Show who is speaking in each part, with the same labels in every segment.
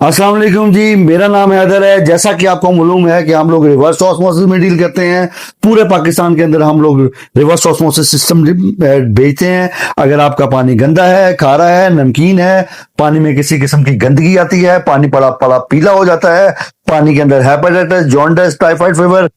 Speaker 1: अस्सलाम वालेकुम जी, मेरा नाम हैदर है। जैसा कि आपको मालूम है कि हम लोग रिवर्स ऑस्मोसिस में डील करते हैं। पूरे पाकिस्तान के अंदर हम लोग रिवर्स ऑस्मोसिस सिस्टम बेचते हैं। अगर आपका पानी गंदा है, खारा है, नमकीन है, पानी में किसी किस्म की गंदगी आती है, पानी पड़ा पड़ा पीला हो जाता है, पानी के अंदर हेपेटाइटिस, जॉन्डिस, टाइफाइड फीवर,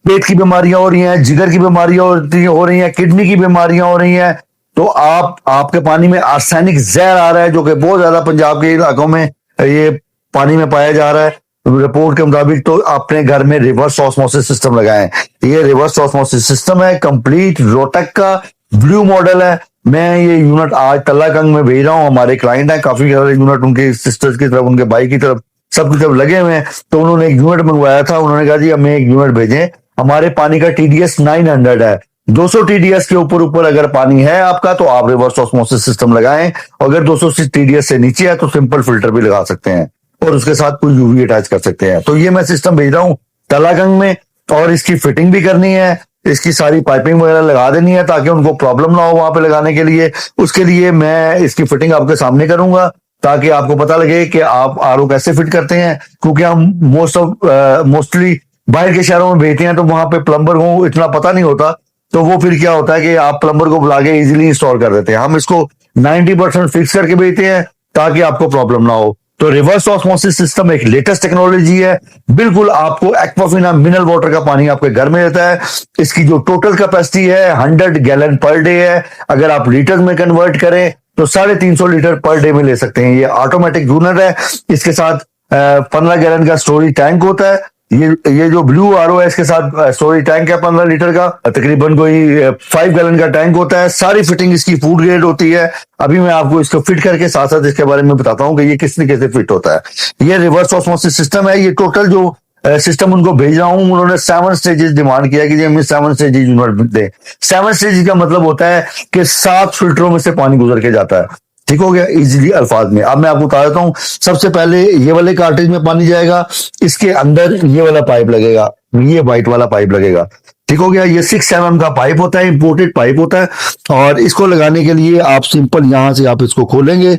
Speaker 1: पेट की बीमारियां हो रही हैं, जिगर की बीमारियां हो रही हैं, किडनी की बीमारियां हो रही हैं, तो आपके पानी में आर्सेनिक जहर आ रहा है, जो कि बहुत ज्यादा पंजाब के इलाकों में ये पानी में पाया जा रहा है रिपोर्ट के मुताबिक। तो अपने घर में रिवर्स ऑस्मोसिस सिस्टम लगाएं। ये रिवर्स ऑस्मोसिस सिस्टम है, कंप्लीट रोटेक का ब्लू मॉडल है। मैं ये यूनिट आज तल्लाकंग में भेज रहा हूँ। हमारे क्लाइंट हैं, काफी सारे यूनिट उनके सिस्टर्स की तरफ, उनके भाई की तरफ, सबकी तरफ लगे हुए हैं। तो उन्होंने एक यूनिट मंगवाया था। उन्होंने कहा जी हमें एक यूनिट भेजें, हमारे पानी का टीडीएस 900 है। 200 टीडीएस के ऊपर ऊपर अगर पानी है आपका तो आप रिवर्स ऑस्मोसिस सिस्टम लगाएं। अगर 200 टीडीएस से नीचे है तो सिंपल फिल्टर भी लगा सकते हैं और उसके साथ कोई यूवी अटैच कर सकते हैं। तो ये मैं सिस्टम भेज रहा हूँ तलागंग में, और इसकी फिटिंग भी करनी है, इसकी सारी पाइपिंग वगैरह लगा देनी है ताकि उनको प्रॉब्लम ना हो वहां पे लगाने के लिए। उसके लिए मैं इसकी फिटिंग आपके सामने करूंगा ताकि आपको पता लगे कि आप आरओ कैसे फिट करते हैं। क्योंकि हम मोस्टली बाहर के शहरों में भेजते हैं तो वहां पे प्लम्बर को इतना पता नहीं होता, तो वो फिर क्या होता है कि आप प्लम्बर को बुला के इजिली इंस्टॉल कर देते हैं। हम इसको 90% फिक्स करके भेजते हैं ताकि आपको प्रॉब्लम ना हो। तो रिवर्स ऑस्मोसिस सिस्टम एक लेटेस्ट टेक्नोलॉजी है। बिल्कुल आपको एक्वाफिना मिनरल वाटर का पानी आपके घर में देता है। इसकी जो टोटल कैपेसिटी है 100 गैलन पर डे है। अगर आप लीटर में कन्वर्ट करें तो 350 लीटर पर डे में ले सकते हैं। ये ऑटोमेटिक यूनिट है। इसके साथ 15 गैलन का स्टोरेज टैंक होता है। ये जो ब्लू आरओ है इसके साथ स्टोरेज टैंक है 15 लीटर का, तकरीबन कोई 5 गैलन का टैंक होता है। सारी फिटिंग इसकी फूड ग्रेड होती है। अभी मैं आपको इसको फिट करके साथ साथ इसके बारे में बताता हूँ कि ये किस तरीके से फिट होता है। ये रिवर्स ऑस्मोसिस सिस्टम है। ये टोटल जो सिस्टम उनको भेज रहा हूं, उन्होंने 7 स्टेजेस डिमांड किया कि हमें 7 स्टेजेस यूनिट दे। 7 स्टेजेस का मतलब होता है कि 7 फिल्टरों में से पानी गुजर के जाता है। ठीक हो गया इजीली अल्फाज में। अब मैं आपको बता देता हूं। सबसे पहले ये वाले कार्ट्रिज में पानी जाएगा, इसके अंदर ये वाला पाइप लगेगा, ये व्हाइट वाला पाइप लगेगा। ठीक हो गया। ये 6 mm का पाइप होता है, इंपोर्टेड पाइप होता है। और इसको लगाने के लिए आप सिंपल यहां से आप इसको खोलेंगे।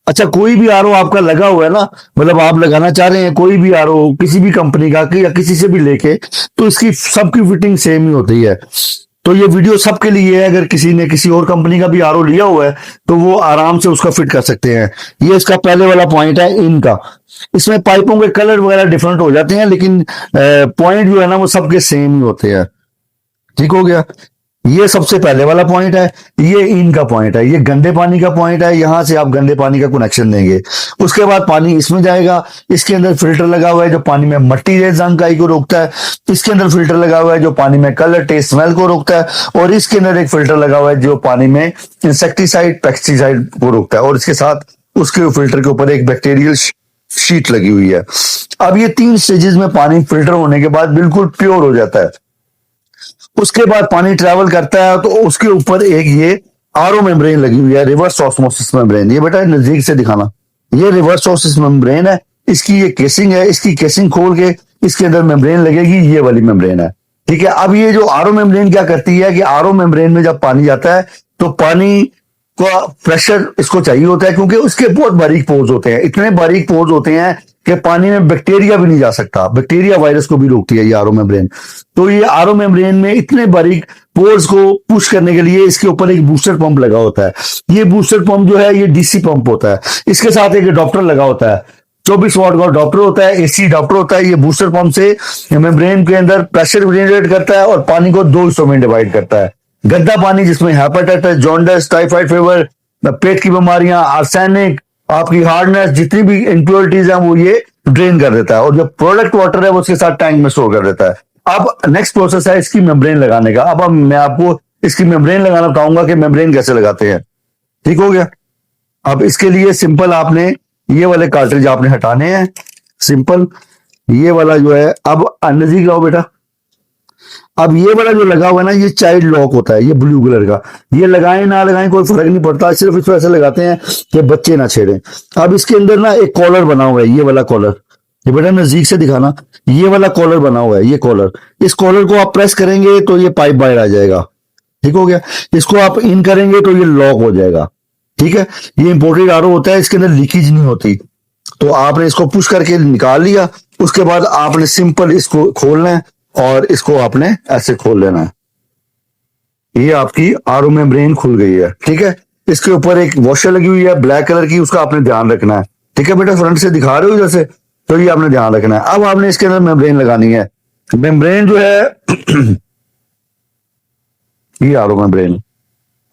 Speaker 1: अच्छा, कोई भी आरओ आपका लगा हुआ है ना, मतलब आप लगाना चाह रहे हैं कोई भी आरओ किसी भी कंपनी का या किसी से भी लेके, तो इसकी सबकी फिटिंग सेम ही होती है। तो ये वीडियो सबके लिए है। अगर किसी ने किसी और कंपनी का भी आरओ लिया हुआ है तो वो आराम से उसका फिट कर सकते हैं। ये इसका पहले वाला पॉइंट है इनका। इसमें पाइपों के कलर वगैरह डिफरेंट हो जाते हैं, लेकिन पॉइंट जो है ना वो सबके सेम ही होते हैं। ठीक हो गया। ये सबसे पहले वाला पॉइंट है। ये इनका पॉइंट है, ये गंदे पानी का पॉइंट है। यहां से आप गंदे पानी का कनेक्शन देंगे। उसके बाद पानी इसमें जाएगा। इसके अंदर फिल्टर लगा हुआ है जो पानी में मट्टी जंग को रोकता है। इसके अंदर फिल्टर लगा हुआ है जो पानी में कलर टेस्ट स्मेल को रोकता है। और इसके अंदर एक फिल्टर लगा हुआ है जो पानी में इंसेक्टिसाइड पेस्टिसाइड को रोकता है। और इसके साथ उसके फिल्टर के ऊपर एक बैक्टीरियल शीट लगी हुई है। अब ये 3 स्टेजेस में पानी फिल्टर होने के बाद बिल्कुल प्योर हो जाता है। उसके बाद पानी ट्रेवल करता है तो उसके ऊपर एक ये आरओ मेम्ब्रेन लगी हुई है, रिवर्स ऑस्मोसिस मेम्ब्रेन। ये बेटा नजदीक से दिखाना, ये रिवर्स ऑस्मोसिस मेम्ब्रेन है। इसकी ये केसिंग है। इसकी केसिंग खोल के इसके अंदर मेम्ब्रेन लगेगी, ये वाली मेम्ब्रेन है। ठीक है। अब ये जो आरओ मेम्ब्रेन क्या करती है कि आरओ मेम्ब्रेन में जब पानी जाता है तो पानी का प्रेशर इसको चाहिए होता है, क्योंकि उसके बहुत बारीक पोर्स होते हैं। इतने बारीक पोर्स होते हैं कि पानी में बैक्टीरिया भी नहीं जा सकता। बैक्टीरिया वायरस को भी रोकती है ये आरओ मेम्ब्रेन। तो ये आरओ मेम्ब्रेन में इतने बारीक पोर्स को पुश करने के लिए इसके ऊपर एक बूस्टर पंप लगा होता है। ये बूस्टर पंप जो है ये डीसी पंप होता है। इसके साथ एक डॉप्टर लगा होता है, 24 वाट का डॉप्टर होता है, एसी डॉप्टर होता है। ये बूस्टर पंप से मेम्ब्रेन के अंदर प्रेशर जनरेट करता है और पानी को 2 हिस्सों में डिवाइड करता है। गंदा पानी जिसमें हेपेटाइटिस, जॉन्डिस, टाइफाइड फीवर, पेट की बीमारियां, आर्सेनिक, आपकी हार्डनेस, जितनी भी इंप्योरिटीज हैं वो ये ड्रेन कर देता है। और जो प्रोडक्ट वाटर है वो उसके साथ टैंक में स्टोर कर देता है। अब नेक्स्ट प्रोसेस है इसकी मेम्ब्रेन लगाने का। अब मैं आपको इसकी मेम्ब्रेन लगाना बताऊंगा कि मेम्ब्रेन कैसे लगाते हैं। ठीक हो गया। अब इसके लिए सिंपल आपने ये वाले कार्ट्रिज आपने हटाने हैं। सिंपल ये वाला जो है, अब नजदीक लाओ बेटा। अब ये वाला जो लगा हुआ है ना, ये चाइल्ड लॉक होता है, ये ब्लू कलर का। ये लगाएं ना लगाएं कोई फर्क नहीं पड़ता, सिर्फ इस वजह से लगाते हैं कि बच्चे ना छेड़ें। अब इसके अंदर ना एक कॉलर बना हुआ है, ये वाला कॉलर। ये बेटा नजदीक से दिखाना, ये वाला कॉलर बना हुआ है, ये कॉलर। इस कॉलर को आप प्रेस करेंगे तो ये पाइप बाहर आ जाएगा। ठीक हो गया। इसको आप इन करेंगे तो ये लॉक हो जाएगा। ठीक है। ये इंपोर्टेड आरओ होता है, इसके अंदर लीकेज नहीं होती। तो आपने इसको पुश करके निकाल लिया, उसके बाद आपने सिंपल इसको खोलना है और इसको आपने ऐसे खोल लेना है। ये आपकी आरओ मेम्ब्रेन खुल गई है, ठीक है। इसके ऊपर एक वॉशर लगी हुई है ब्लैक कलर की, उसका आपने ध्यान रखना है, ठीक है बेटा। फ्रंट से दिखा रहे हो जैसे, तो ये आपने ध्यान रखना है। अब आपने इसके अंदर मेम्ब्रेन लगानी है। मेम्ब्रेन जो है ये आरओ मेम्ब्रेन।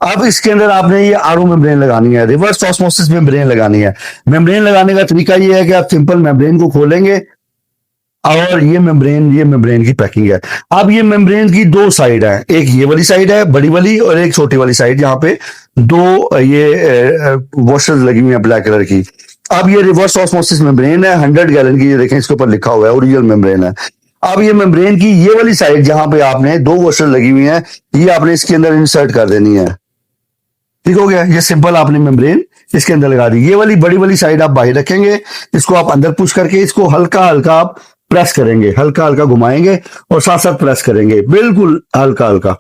Speaker 1: अब इसके अंदर आपने ये आरओ मेम्ब्रेन लगानी है, रिवर्स ऑस्मोसिस मेम्ब्रेन लगानी है। मेम्ब्रेन लगाने का तरीका ये है कि आप सिंपल मेम्ब्रेन को खोलेंगे और ये मेम्ब्रेन की पैकिंग है। अब ये मेम्ब्रेन की दो साइड है, एक ये वाली साइड है बड़ी वाली और एक छोटी वाली साइड, यहाँ पे दो ये वॉशर्स लगी हुई है ब्लैक कलर की। अब ये रिवर्स ऑस्मोसिस मेम्ब्रेन है 100 गैलन की, ये देखें इसके ऊपर लिखा हुआ है ओरिजिनल मेम्ब्रेन है। अब ये मेम्ब्रेन की ये वाली साइड जहां पे आपने दो वॉशर लगी हुई है, ये आपने इसके अंदर इंसर्ट कर देनी है, ठीक हो गया। ये सिंपल आपने मेम्ब्रेन इसके अंदर लगा दी। ये वाली बड़ी वाली साइड आप बाहर रखेंगे, इसको आप अंदर पुश करके इसको हल्का हल्का आप प्रेस करेंगे, हल्का हल्का घुमाएंगे और साथ साथ प्रेस करेंगे, बिल्कुल हल्का हल्का।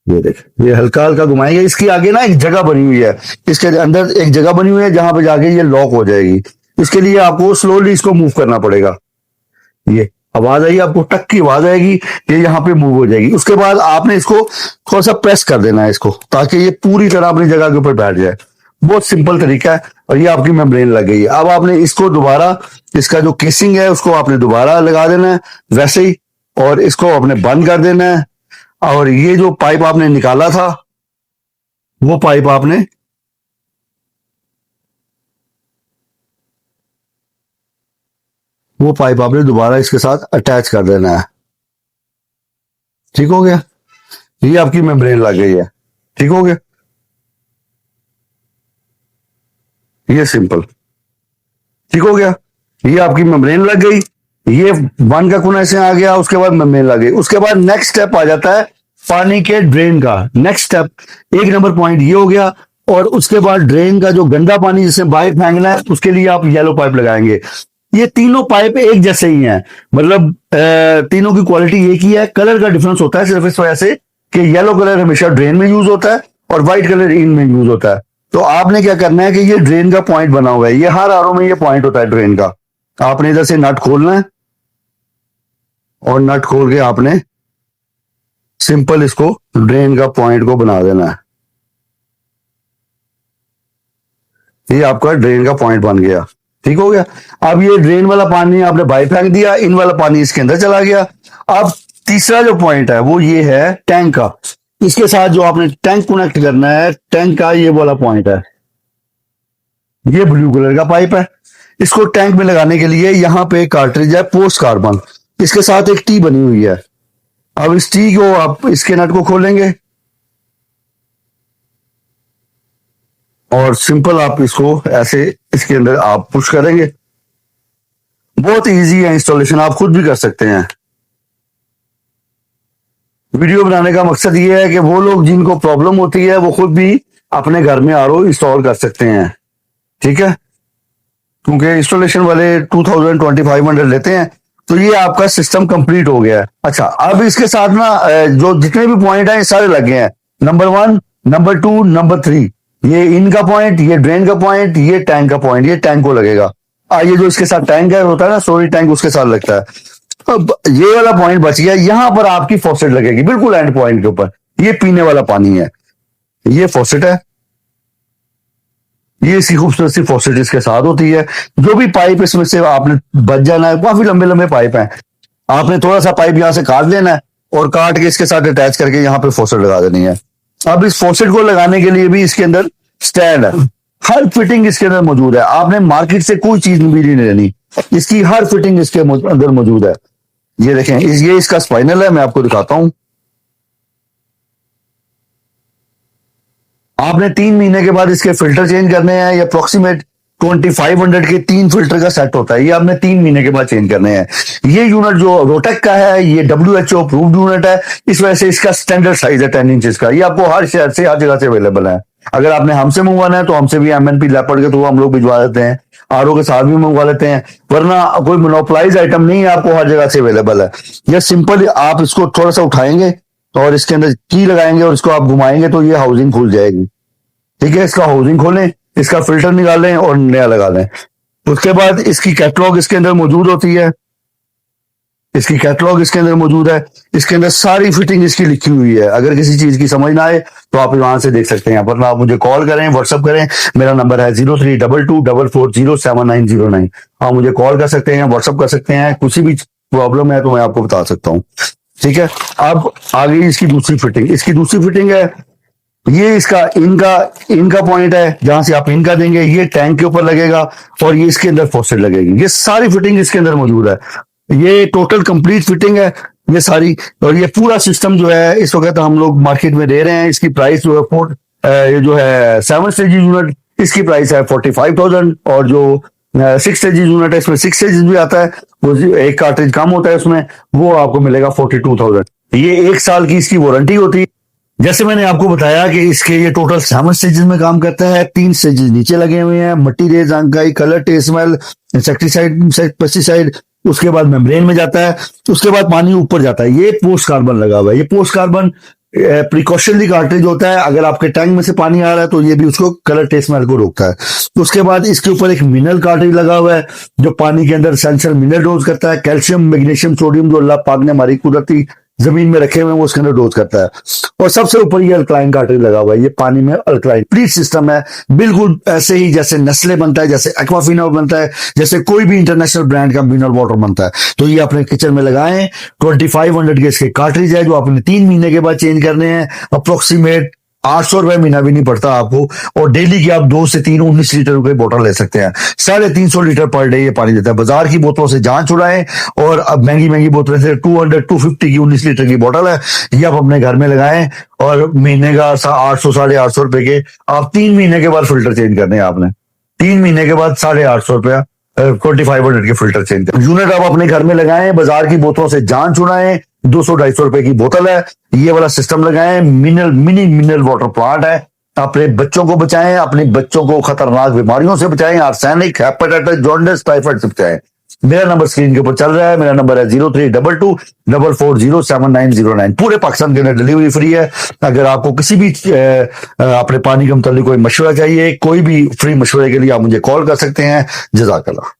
Speaker 1: ये देख, ये हल्का हल्का घुमाएंगे। इसके आगे ना एक जगह बनी हुई है, इसके अंदर एक जगह बनी हुई है जहां पे जाके ये लॉक हो जाएगी। इसके लिए आपको स्लोली इसको मूव करना पड़ेगा। ये आवाज आई आपको, टक की आवाज आएगी, ये यहाँ पे मूव हो जाएगी। उसके बाद आपने इसको थोड़ा सा प्रेस कर देना है इसको, ताकि ये पूरी तरह अपनी जगह के ऊपर बैठ जाए। बहुत सिंपल तरीका है और ये आपकी मेम्ब्रेन लग गई है। अब आपने इसको दोबारा, इसका जो केसिंग है उसको आपने दोबारा लगा देना है वैसे ही, और इसको आपने बंद कर देना है। और ये जो पाइप आपने निकाला था वो पाइप आपने दोबारा इसके साथ अटैच कर देना है, ठीक हो गया। ये आपकी मेम्ब्रेन लग गई है, ठीक हो गया। ये सिंपल, ठीक हो गया। ये आपकी मेम्ब्रेन लग गई, ये वन का कोना ऐसे आ गया, उसके बाद मेम्ब्रेन लग गई। उसके बाद नेक्स्ट स्टेप आ जाता है पानी के ड्रेन का। नेक्स्ट स्टेप 1 नंबर पॉइंट ये हो गया। और उसके बाद ड्रेन का जो गंदा पानी जिसे बाहर फेंकना है, उसके लिए आप येलो पाइप लगाएंगे। ये तीनों पाइप एक जैसे ही हैं, मतलब तीनों की क्वालिटी एक ही है, कलर का डिफरेंस होता है सिर्फ इस वजह से कि येलो कलर हमेशा ड्रेन में यूज होता है और व्हाइट कलर इन में यूज होता है। तो आपने क्या करना है कि ये ड्रेन का पॉइंट बना हुआ है, ये हर आरओ में ये पॉइंट होता है ड्रेन का। आपने इधर से नट खोलना है और नट खोल के आपने सिंपल इसको ड्रेन का पॉइंट को बना देना है। ये आपका ड्रेन का पॉइंट बन गया, ठीक हो गया। अब ये ड्रेन वाला पानी आपने बाहर फेंक दिया, इन वाला पानी इसके अंदर चला गया। अब तीसरा जो पॉइंट है वो ये है टैंक का। इसके साथ जो आपने टैंक कनेक्ट करना है, टैंक का ये वाला पॉइंट है, ये ब्लू कलर का पाइप है। इसको टैंक में लगाने के लिए यहां पे कार्ट्रिज है पोस्ट कार्बन, इसके साथ एक टी बनी हुई है। अब इस टी को आप इसके नट को खोलेंगे और सिंपल आप इसको ऐसे इसके अंदर आप पुश करेंगे। बहुत इजी है इंस्टॉलेशन, आप खुद भी कर सकते हैं। वीडियो बनाने का मकसद ये है कि वो लोग जिनको प्रॉब्लम होती है वो खुद भी अपने घर में आरओ इंस्टॉल कर सकते हैं, ठीक है। क्योंकि इंस्टॉलेशन वाले 2000-2500 लेते हैं। तो ये आपका सिस्टम कंप्लीट हो गया है। अच्छा, अब इसके साथ ना जो जितने भी पॉइंट हैं ये सारे लगे हैं, नंबर 1, नंबर 2, नंबर 3। ये इनका पॉइंट, ये ड्रेन का पॉइंट, ये टैंक का पॉइंट, ये टैंक को लगेगा। ये जो इसके साथ टैंक है होता है ना, स्टोरेज टैंक, उसके साथ लगता है। अब ये वाला पॉइंट बच गया, यहां पर आपकी फॉसेट लगेगी बिल्कुल एंड पॉइंट के ऊपर। ये पीने वाला पानी है, ये फॉसेट है, ये इसकी खूबसूरत सी फॉसेट इसके साथ होती है। जो भी पाइप इसमें से आपने बच जाना है, काफी लंबे लंबे पाइप हैं, आपने थोड़ा सा पाइप यहां से काट लेना है और काट के इसके साथ अटैच करके यहां पे फॉसेट लगा देनी है। अब इस फॉसेट को लगाने के लिए भी इसके अंदर स्टैंड है, हर फिटिंग इसके अंदर मौजूद है। आपने मार्केट से कोई चीज भी नहीं लेनी, इसकी हर फिटिंग इसके अंदर मौजूद है। ये देखें, ये इसका स्पाइनल है, मैं आपको दिखाता हूं। आपने 3 महीने के बाद इसके फिल्टर चेंज करने हैं। ये अप्रोक्सीमेट 2500 के 3 फिल्टर का सेट होता है, ये आपने 3 महीने के बाद चेंज करने हैं। ये यूनिट जो रोटेक का है, ये WHO अप्रूव्ड यूनिट है, इस वजह से इसका स्टैंडर्ड साइज है 10 इंचेस का। ये आपको हर शहर से, हर जगह से अवेलेबल है। अगर आपने हमसे मंगवाना है तो हमसे भी MNP लेपर्ड के थ्रू हम लोग भिजवा देते हैं, आरओ के साथ भी मंगवा लेते हैं। वरना कोई मोनोपलाइज आइटम नहीं है, आपको हर जगह से अवेलेबल है। ये सिंपल आप इसको थोड़ा सा उठाएंगे और इसके अंदर की लगाएंगे और इसको आप घुमाएंगे तो ये हाउसिंग खुल जाएगी, ठीक है। इसका हाउसिंग खोलें, इसका फिल्टर निकालें और नया लगा लें। उसके बाद इसकी कैटलॉग इसके अंदर मौजूद होती है, इसकी कैटलॉग इसके अंदर मौजूद है, इसके अंदर सारी फिटिंग इसकी लिखी हुई है। अगर किसी चीज की समझ ना आए तो आप वहां से देख सकते हैं, वरना आप मुझे कॉल करें, व्हाट्सअप करें। मेरा नंबर है 032244079009। आप मुझे कॉल कर सकते हैं, व्हाट्सअप कर सकते हैं, कुछ भी प्रॉब्लम है तो मैं आपको बता सकता हूँ। ठीक है, अब आ गई इसकी दूसरी फिटिंग। इसकी दूसरी फिटिंग है, ये इसका इनका पॉइंट है, जहां से आप इनका देंगे, ये टैंक के ऊपर लगेगा और ये इसके अंदर फॉसेट लगेगी। ये सारी फिटिंग इसके अंदर मौजूद है, ये टोटल कंप्लीट फिटिंग है ये सारी। और ये पूरा सिस्टम जो है इस वक्त हम लोग मार्केट में दे रहे हैं। इसकी प्राइस जो है ये जो है 7 स्टेज यूनिट, इसकी प्राइस है 45,000। और जो 6 स्टेज यूनिट है, इसमें 6 स्टेज भी आता है, वो एक कार्ट्रिज कम होता है उसमें, वो आपको मिलेगा 42,000। ये 1 साल की इसकी वारंटी होती है। जैसे मैंने आपको बताया कि इसके ये टोटल 7 स्टेजेस में काम करता है। 3 स्टेजेस नीचे लगे हुए हैं, मट्टी रेज, अंकाई, colour, test, smell, insecticide, pesticide. उसके बाद मेम्ब्रेन में जाता है, उसके बाद पानी ऊपर जाता है। ये पोस्ट कार्बन लगा हुआ है। ये पोस्ट कार्बन प्रिकॉशनरी कार्ट्रिज होता है। अगर आपके टैंक में से पानी आ रहा है तो ये भी उसको कलर, टेस्ट, स्मेल को रोकता है। उसके बाद इसके ऊपर एक मिनरल कार्ट्रिज लगा हुआ है जो पानी के अंदर सेंसर मिनरल डोज करता है। कैल्शियम, मैग्नीशियम, सोडियम जो अल्लाह पाक ने हमारी कुदरती जमीन में रखे हुए हैं वो उसके अंदर डोज करता है। और सबसे ऊपर ये अल्कलाइन कार्ट्रिज लगा हुआ है। ये पानी में अल्कलाइन प्लीज सिस्टम है, बिल्कुल ऐसे ही जैसे नेस्ले बनता है, जैसे एक्वाफिना बनता है, जैसे कोई भी इंटरनेशनल ब्रांड का मिनरल वाटर बनता है। तो ये अपने किचन में लगाएं। 2500 के इसके कार्ट्रिज है जो आपने 3 महीने के बाद चेंज करने हैं। अप्रोक्सीमेट 800 रुपए महीना भी नहीं पड़ता आपको। और डेली की आप 2 से 3 19 लीटर की बोतल ले सकते हैं। 350 लीटर पर डे ये पानी देता है। बाजार की बोतलों से जान छुड़ाएं। और अब महंगी महंगी बोतलें से 250 की 19 लीटर की बोतल है, ये आप अपने घर में लगाएं। और महीने का 800 850 रुपए के आप 3 महीने के बाद फिल्टर चेंज करने हैं आपने। 3 महीने के बाद 850 रुपया 2500 के फिल्टर चेंज कर यूनिट आप अपने घर में लगाएं। बाजार की बोतलों से जान छुड़ाएं। 200-250 रुपए की बोतल है, ये वाला सिस्टम लगाएं। मिनी मिनरल वाटर प्लांट है। अपने बच्चों को बचाएं, अपने बच्चों को खतरनाक बीमारियों से बचाएं, आर्सेनिक, हेपेटाइटिस, जॉन्डिस, टाइफाइड से बचाएं। मेरा नंबर स्क्रीन के ऊपर चल रहा है। मेरा नंबर है 032244079009। पूरे पाकिस्तान के अंदर डिलीवरी फ्री है। अगर आपको किसी भी अपने पानी के मुतालिक कोई मशवरा चाहिए, कोई भी फ्री मशवरे के लिए आप मुझे कॉल कर सकते हैं। जज़ाकल्लाह।